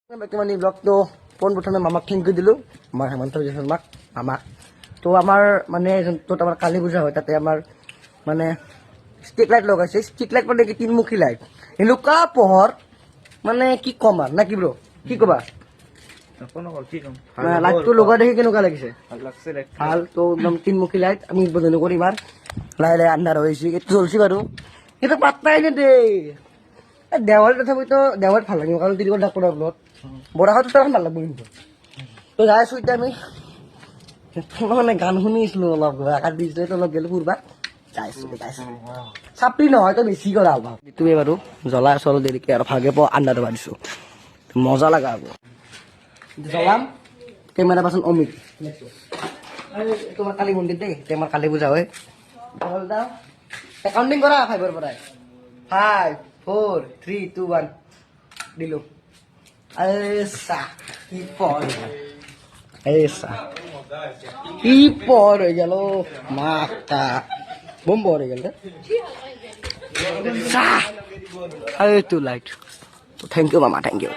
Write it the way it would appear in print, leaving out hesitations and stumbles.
মানে ব্লগটো পোনপ্ৰথমে মামাক থেংক ইউ দিলোঁ আমাৰ হেমন্ত বিশ্ব শৰ্মাক মামাক তো আমাৰ মানে যোনটোত আমাৰ কালী পূজা হয় তাতে আমাৰ মানে ষ্ট্ৰিট লাইট লগাইছে ষ্ট্ৰিট লাইট মানে কি তিনিমুখী লাইট এনেকুৱা পোহৰ মানে কি ক'ম আৰু না কি ব্ৰ কি ক'বা লাইটটো লগোৱা দেখি কেনেকুৱা লাগিছে ভাল তো একদম তিনিমুখী লাইট আমি উদ্বোধন কৰিম আৰু লাহে লাহে আন্ধাৰ হৈছে এইটো জ্বলছি বাৰু কিন্তু পাত্তাই নিদিয়ে দেৱালী তথাপিতো দেৱালীত ভাল লাগিব কাৰণ তিৰিকত ডাক কৰা ব্লত বৰাষাতো তাৰ ভাল লাগব কিন্তু তো যাই আছো এতিয়া আমি মানে গান শুনিছিলো অলপ আকাশ দিছিলো অলপ গেলো ফুৰবা যাইছো চাপৰি নহয় তো বেছি কৰা হ'ব যিটোৱে বাৰু জ্বলাই আছো অলপ দেৰিকে আৰু ভাগে পোৱা আন্ধাৰ দিছো মজা লগা হ'ব জ্বলাম কেমেৰা পাৰ্চন অমিত তোমাৰ কালী মন্দিৰ দেই আমাৰ কালী পূজা হয় একাউণ্টিং কৰা 5ৰ পৰাই 5 4 3 2 1 দিলো ऐसा কি পর ऐसा কি পর হয়ে গেল মাথা বম পড়ে গেল আরে টু লাইট তো থ্যাংক ইউ মামা থ্যাংক ইউ